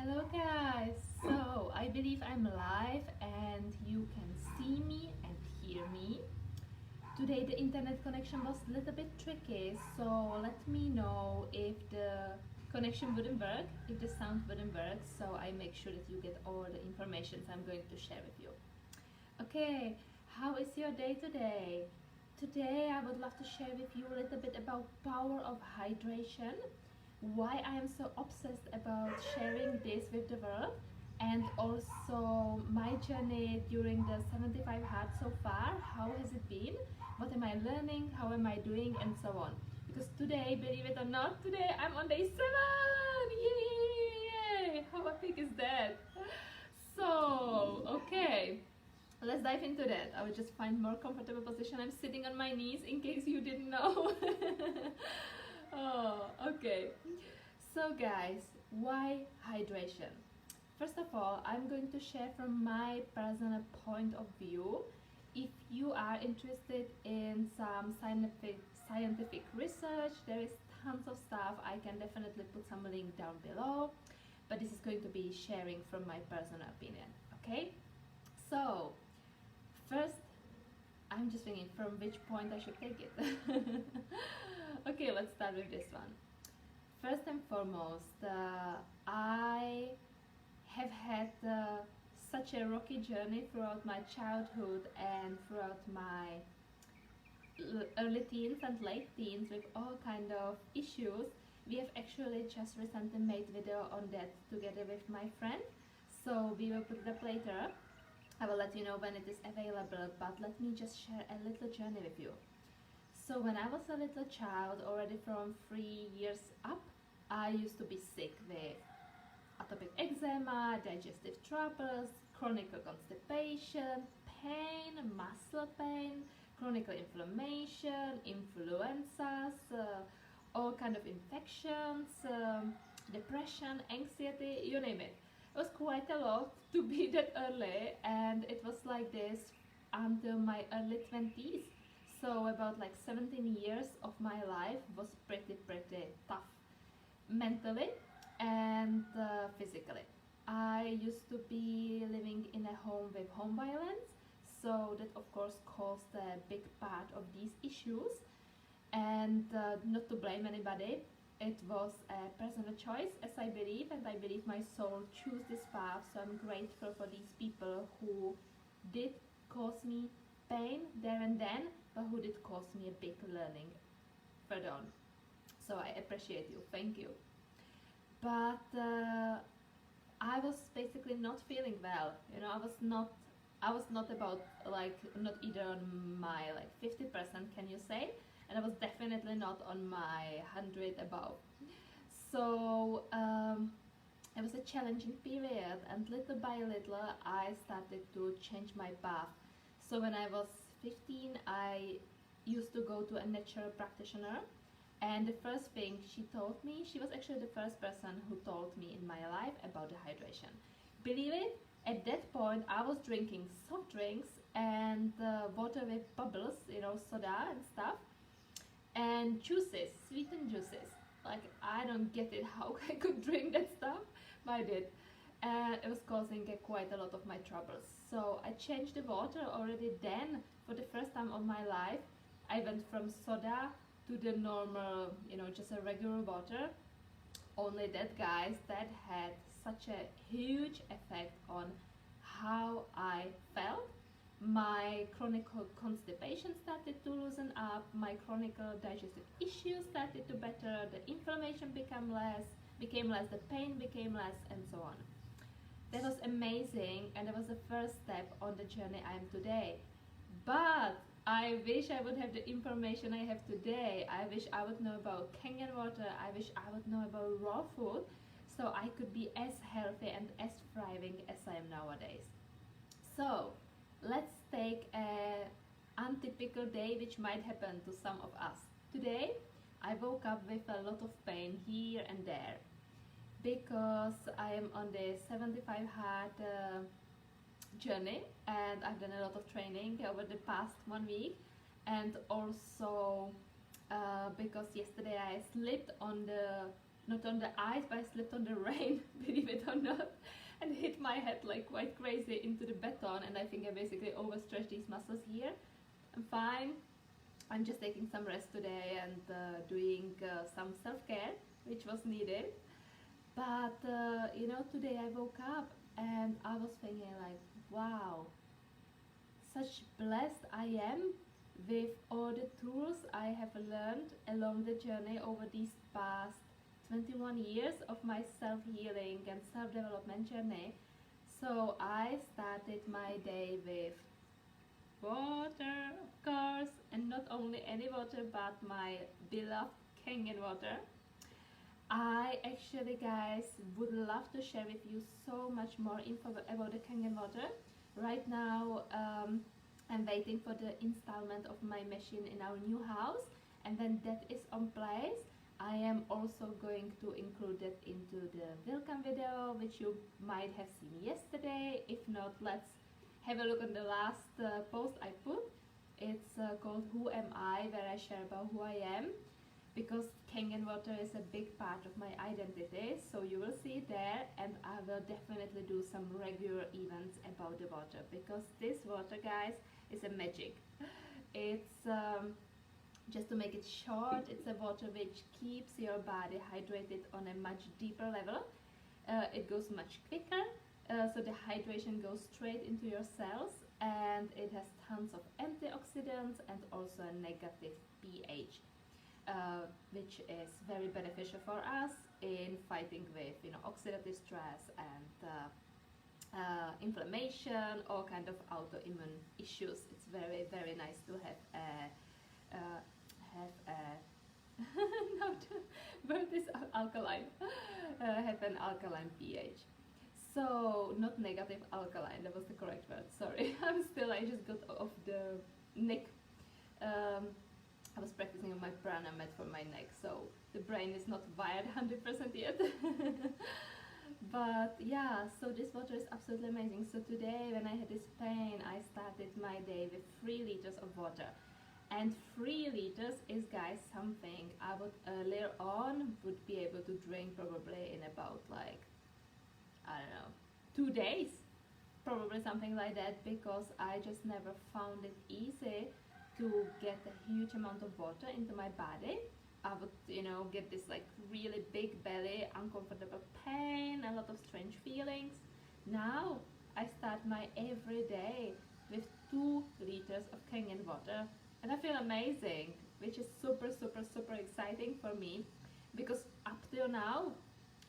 Hello guys, so I believe I'm live and you can see me and hear me. Today the internet connection was a little bit tricky, so let me know if the connection wouldn't work, if the sound wouldn't work, so I make sure that you get all the information I'm going to share with you. Okay, how is your day today? Today I would love to share with you a little bit about power of hydration, why I am so obsessed about sharing this with the world, and also my journey during the 75 hard so far. How has it been? What am I learning? How am I doing? And so on. Because today, believe it or not, today I'm on day 7! Yay! How epic is that? So, okay. Let's dive into that. I will just find more comfortable position. I'm sitting on my knees in case you didn't know. Oh, okay. So guys, why hydration? First of all, I'm going to share from my personal point of view. If you are interested in some scientific research, there is tons of stuff. I can definitely put some link down below, but this is going to be sharing from my personal opinion, okay? So, first, I'm just thinking from which point I should take it. Okay, let's start with this one. First and foremost, I have had such a rocky journey throughout my childhood and throughout my early teens and late teens with all kind of issues. We have actually just recently made video on that together with my friend, so we will put it up later. I will let you know when it is available, but let me just share a little journey with you. So when I was a little child, already from 3 years up, I used to be sick with atopic eczema, digestive troubles, chronic constipation, pain, muscle pain, chronic inflammation, influenzas, all kind of infections, depression, anxiety, you name it. It was quite a lot to be that early, and it was like this until my early 20s. So about like 17 years of my life was pretty tough mentally and physically. I used to be living in a home with home violence, so that of course caused a big part of these issues. And not to blame anybody, it was a personal choice, as I believe, and I believe my soul chose this path. So I'm grateful for these people who did cause me pain there and then, but who did cause me a big learning further on. So I appreciate you, thank you. But I was basically not feeling well. You know, I was not about like not either on my like 50%, can you say, and I was definitely not on my 100 above. So it was a challenging period, and little by little I started to change my path. So when I was 15, I used to go to a natural practitioner, and the first thing she told me, she was actually the first person who told me in my life about the hydration. Believe it, at that point I was drinking soft drinks and water with bubbles, you know, soda and stuff, and juices, sweetened juices. Like, I don't get it how I could drink that stuff, but I did. And it was causing quite a lot of my troubles. So I changed the water already then. For the first time of my life, I went from soda to the normal, you know, just a regular water. Only that, guys, that had such a huge effect on how I felt. My chronic constipation started to loosen up, my chronic digestive issues started to better, the inflammation became less, the pain became less, and so on. That was amazing, and that was the first step on the journey I am today. But I wish I would have the information I have today. I wish I would know about Kangen water. I wish I would know about raw food, so I could be as healthy and as thriving as I am nowadays. So let's take an untypical day which might happen to some of us. Today I woke up with a lot of pain here and there because I am on the 75 hard journey, and I've done a lot of training over the past 1 week, and also because yesterday I slipped on the not on the ice, but I slipped on the rain, believe it or not, and hit my head like quite crazy into the beton, and I think I basically overstretched these muscles here. I'm fine. I'm just taking some rest today and doing some self-care, which was needed. But today I woke up and I was thinking like, wow, such blessed I am with all the tools I have learned along the journey over these past 21 years of my self-healing and self-development journey. So I started my day with water, of course, and not only any water but my beloved Kangen water. I actually, guys, would love to share with you so much more info about the Kangen water. Right now, I'm waiting for the installment of my machine in our new house, and when that is on place, I am also going to include it into the welcome video, which you might have seen yesterday. If not, let's have a look on the last post I put. It's called Who Am I, where I share about who I am, because Kangen water is a big part of my identity, so you will see it there, and I will definitely do some regular events about the water, because this water, guys, is a magic. It's just to make it short, it's a water which keeps your body hydrated on a much deeper level. It goes much quicker, so the hydration goes straight into your cells, and it has tons of antioxidants and also a negative pH. Which is very beneficial for us in fighting with oxidative stress and inflammation, all kind of autoimmune issues. It's very, very nice to have a not word is alkaline, have an alkaline pH. So not negative alkaline, that was the correct word. Sorry, I just got off the neck. I was practicing on my prana mat for my neck, so the brain is not wired 100% yet. But yeah, so this water is absolutely amazing. So today, when I had this pain, I started my day with 3 liters of water. And 3 liters is, guys, something I would earlier on would be able to drink probably in about like, I don't know, 2 days. Probably something like that, because I just never found it easy to get a huge amount of water into my body. I would, get this like really big belly, uncomfortable pain, a lot of strange feelings. Now I start my everyday with 2 liters of Kangen water, and I feel amazing, which is super, super, super exciting for me, because up till now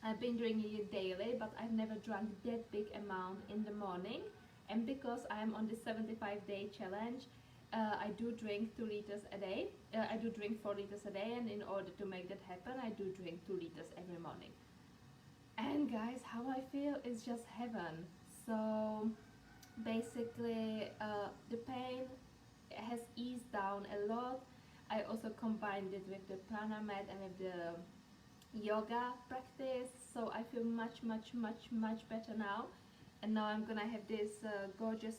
I've been drinking it daily, but I've never drunk that big amount in the morning. And because I'm on the 75-day challenge, I do drink 2 liters a day. I do drink 4 liters a day, and in order to make that happen, I do drink 2 liters every morning. And guys, how I feel is just heaven. So basically, the pain has eased down a lot. I also combined it with the prana mat and with the yoga practice, so I feel much, much, much, much better now. And now I'm gonna have this gorgeous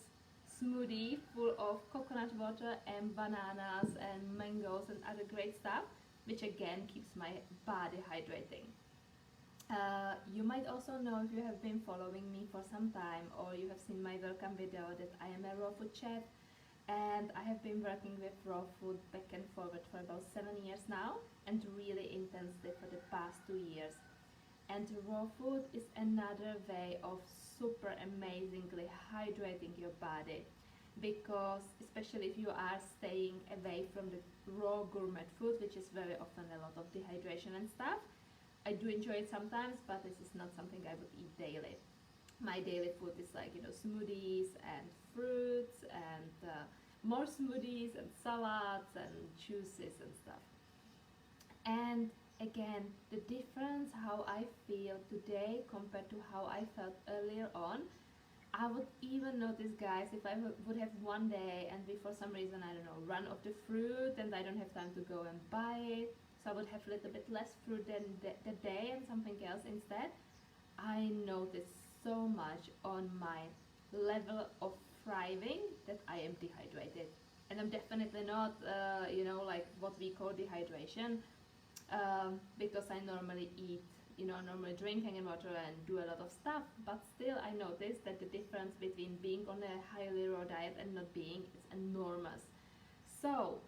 smoothie full of coconut water and bananas and mangoes and other great stuff, which again keeps my body hydrating. You might also know, if you have been following me for some time, or you have seen my welcome video, that I am a raw food chef, and I have been working with raw food back and forward for about 7 years now, and really intensely for the past 2 years. And raw food is another way of super amazingly hydrating your body, because especially if you are staying away from the raw gourmet food, which is very often a lot of dehydration and stuff. I do enjoy it sometimes, but this is not something I would eat daily. My daily food is like smoothies and fruits and more smoothies and salads and juices and stuff. And again, the difference how I feel today compared to how I felt earlier on, I would even notice, guys, if I would have one day and we for some reason, I don't know, run off the fruit and I don't have time to go and buy it, so I would have a little bit less fruit than the day and something else instead. I notice so much on my level of thriving that I am dehydrated. And I'm definitely not, like what we call dehydration. because I normally eat, normally drink Kangen water and do a lot of stuff. But still, I noticed that the difference between being on a highly raw diet and not being is enormous. So,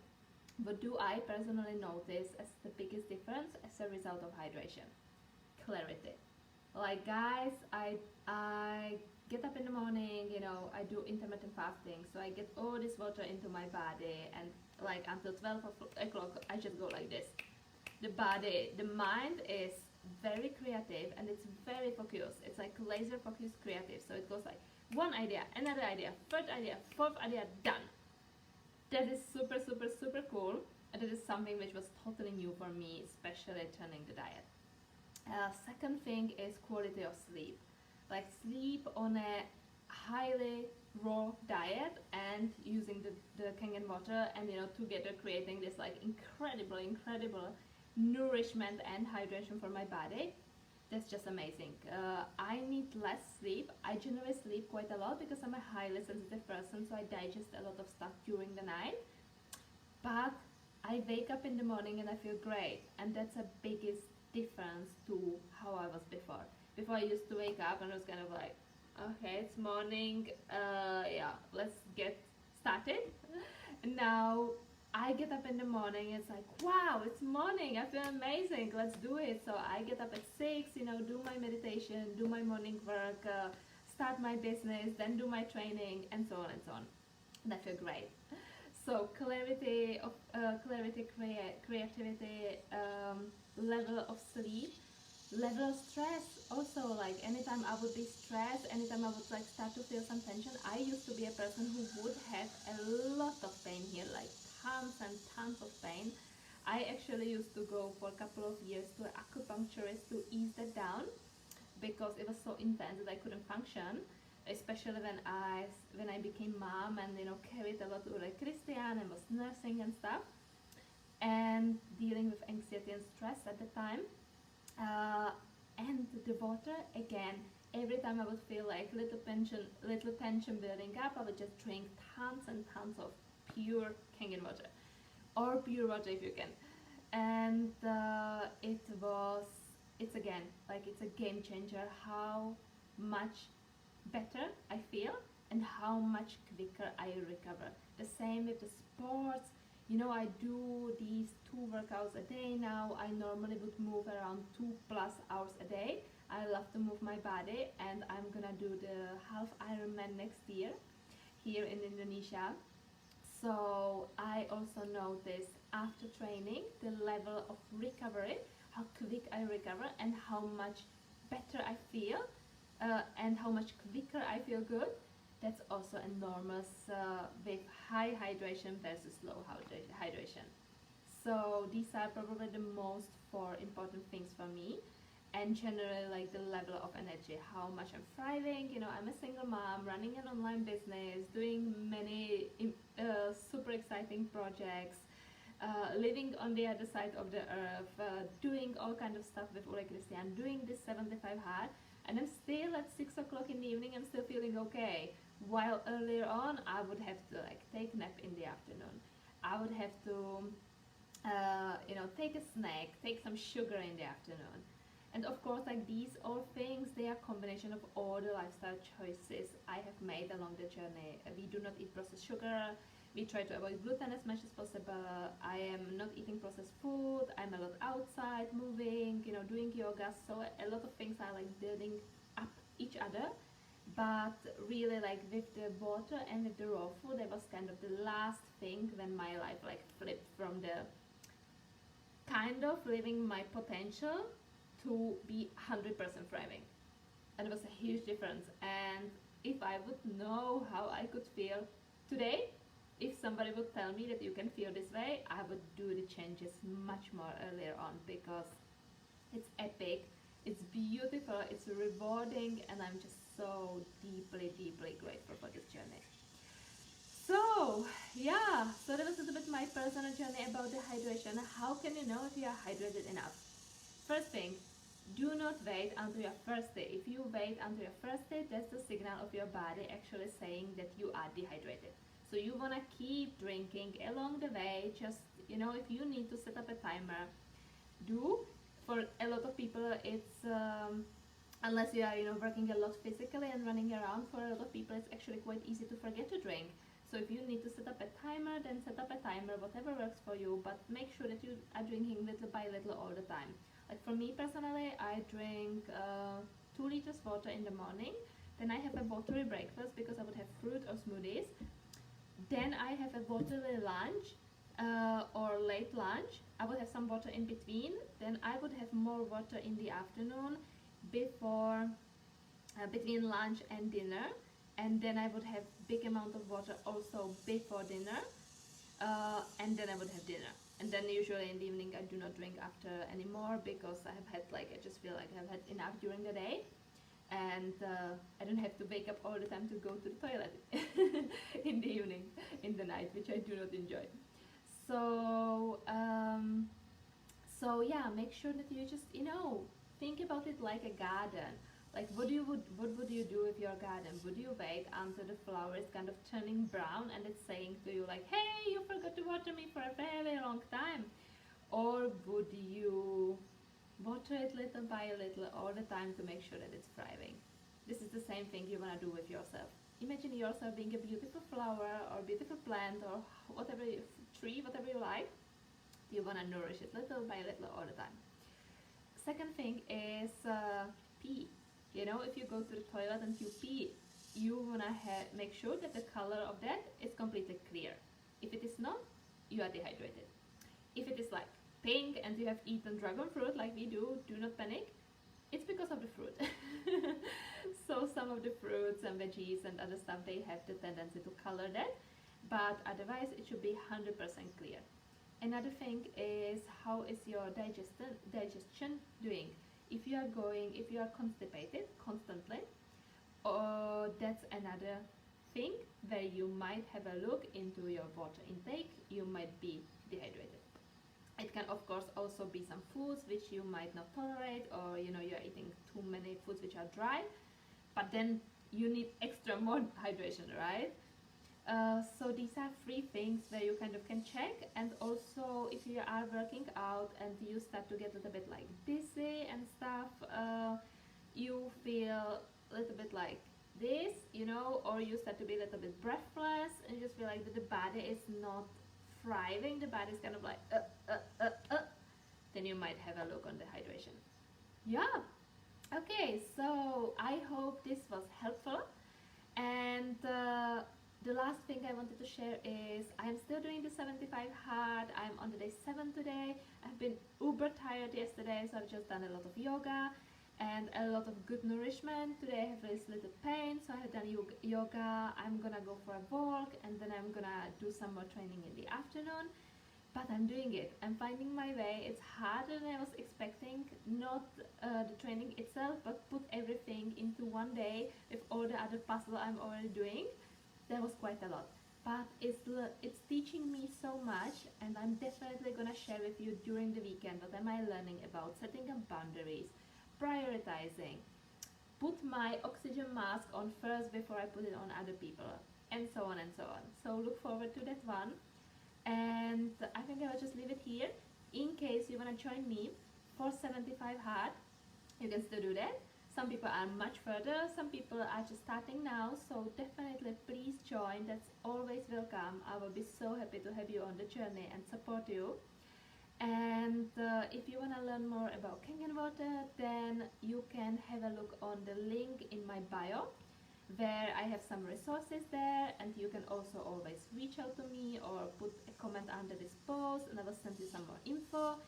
what do I personally notice as the biggest difference as a result of hydration? Clarity. Like, guys, I get up in the morning, I do intermittent fasting, so I get all this water into my body, and like until 12 o'clock I just go like this. The mind is very creative and it's very focused. It's like laser focused creative. So it goes like one idea, another idea, third idea, fourth idea, done. That is super, super, super cool. And it is something which was totally new for me, especially turning the diet. Second thing is quality of sleep. Like sleep on a highly raw diet and using the Kangen water, and together creating this like incredible nourishment and hydration for my body. That's just amazing. I need less sleep. I generally sleep quite a lot because I'm a highly sensitive person, so I digest a lot of stuff during the night. But I wake up in the morning and I feel great, and that's a biggest difference to how I was before. Before I used to wake up and I was kind of like, okay, it's morning, yeah, let's get started. Now I get up in the morning, it's like, wow, it's morning, I feel amazing, let's do it. So I get up at 6, do my meditation, do my morning work, start my business, then do my training, and so on and so on. And I feel great. So clarity of creativity, level of sleep, level of stress. Also, like anytime I would be stressed, anytime I would like start to feel some tension, I used to be a person who would have a lot of pain here, like tons and tons of pain. I actually used to go for a couple of years to an acupuncturist to ease that down because it was so intense that I couldn't function, especially when I became mom and carried a lot of like Christian and was nursing and stuff, and dealing with anxiety and stress at the time. And the water again. Every time I would feel like little tension building up, I would just drink tons and tons of pure Kangen water, or pure water if you can. And it's again like it's a game changer. How much better I feel and how much quicker I recover. The same with the sports. I do these 2 workouts a day now. I normally would move around 2+ hours a day. I love to move my body, and I'm gonna do the half Ironman next year here in Indonesia. So I also notice after training the level of recovery, how quick I recover, and how much better I feel, and how much quicker I feel good. That's also enormous with high hydration versus low hydration. So these are probably the most 4 important things for me, and generally like the level of energy, how much I'm thriving. I'm a single mom running an online business, doing many super exciting projects, living on the other side of the earth, doing all kind of stuff with Ole Christian, doing this 75 hard, and I'm still at 6 o'clock in the evening, I'm still feeling okay. While earlier on, I would have to like take a nap in the afternoon. I would have to, take a snack, take some sugar in the afternoon. And of course, like these all things, they are combination of all the lifestyle choices I have made along the journey. We do not eat processed sugar. We try to avoid gluten as much as possible. I am not eating processed food. I'm a lot outside, moving, doing yoga. So a lot of things are like building up each other. But really, like with the water and with the raw food, that was kind of the last thing when my life like flipped from the kind of living my potential to be 100% thriving. And it was a huge difference. And if I would know how I could feel today, if somebody would tell me that you can feel this way, I would do the changes much more earlier on, because it's epic, it's beautiful, it's rewarding, and I'm just so deeply grateful for this journey. So yeah, so that was a little bit my personal journey about the hydration. How can you know if you are hydrated enough? First thing, do not wait until your first day. If you wait until your first day, that's the signal of your body actually saying that you are dehydrated. So you want to keep drinking along the way. Just, if you need to set up a timer, do. For a lot of people, it's unless you are, working a lot physically and running around, for a lot of people it's actually quite easy to forget to drink. So if you need to set up a timer, then set up a timer, whatever works for you, but make sure that you are drinking little by little all the time. Like for me personally, I drink 2 liters water in the morning, then I have a watery breakfast because I would have fruit or smoothies, then I have a watery lunch or late lunch. I would have some water in between, then I would have more water in the afternoon before between lunch and dinner, and then I would have big amount of water also before dinner, and then I would have dinner. And then usually in the evening I do not drink after anymore because I have had, like, I just feel like I've had enough during the day, and I don't have to wake up all the time to go to the toilet in the evening, in the night, which I do not enjoy. So yeah, make sure that you just, think about it like a garden. Like what would you do with your garden? Would you wait until the flower is kind of turning brown and it's saying to you like, hey, you forgot to water me for a very long time? Or would you water it little by little all the time to make sure that it's thriving? This is the same thing you want to do with yourself. Imagine yourself being a beautiful flower or beautiful plant or whatever tree, whatever you like. You want to nourish it little by little all the time. Second thing is pee. If you go to the toilet and you pee, you want to make sure that the color of that is completely clear. If it is not, you are dehydrated. If it is like pink and you have eaten dragon fruit like we do not panic. It's because of the fruit. So some of the fruits and veggies and other stuff, they have the tendency to color that, but otherwise it should be 100% clear. Another thing is, how is your digestion doing? If you are constipated constantly, or that's another thing where you might have a look into your water intake. You might be dehydrated. It can of course also be some foods which you might not tolerate, or you're eating too many foods which are dry, but then you need extra more hydration, right? So these are 3 things where you kind of can check. And also, if you are working out and you start to get a little bit like dizzy and stuff, you feel a little bit like this, or you start to be a little bit breathless and you just feel like that the body is not thriving, the body is kind of like then you might have a look on the hydration. Yeah. Okay, so I hope this was helpful. And the last thing I wanted to share is I'm still doing the 75 hard. I'm on the day 7 today. I've been uber tired yesterday, so I've just done a lot of yoga and a lot of good nourishment. Today I have this little pain, so I have done yoga. I'm gonna go for a walk and then I'm gonna do some more training in the afternoon. But I'm doing it. I'm finding my way. It's harder than I was expecting. Not the training itself, but put everything into one day with all the other puzzle I'm already doing. That was quite a lot. But it's teaching me so much, and I'm definitely gonna share with you during the weekend what am I learning about setting up boundaries, prioritizing, put my oxygen mask on first before I put it on other people, and so on and so on. So look forward to that one. And I think I will just leave it here. In case you want to join me for 75 hard, you can still do that. Some people are much further, some people are just starting now, so definitely please join. That's always welcome. I will be so happy to have you on the journey and support you. And if you want to learn more about Kangen water, then you can have a look on the link in my bio, where I have some resources there, and you can also always reach out to me or put a comment under this post and I will send you some more info.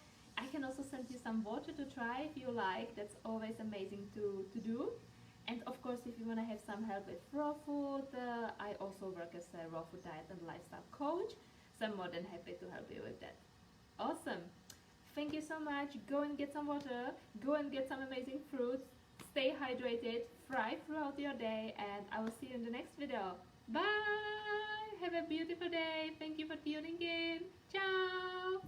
I can also send you some water to try if you like. That's always amazing to do. And of course, if you want to have some help with raw food, I also work as a raw food diet and lifestyle coach, so I'm more than happy to help you with that. Awesome. Thank you so much. Go and get some water, go and get some amazing fruits, stay hydrated, thrive throughout your day, and I will see you in the next video. Bye! Have a beautiful day. Thank you for tuning in. Ciao!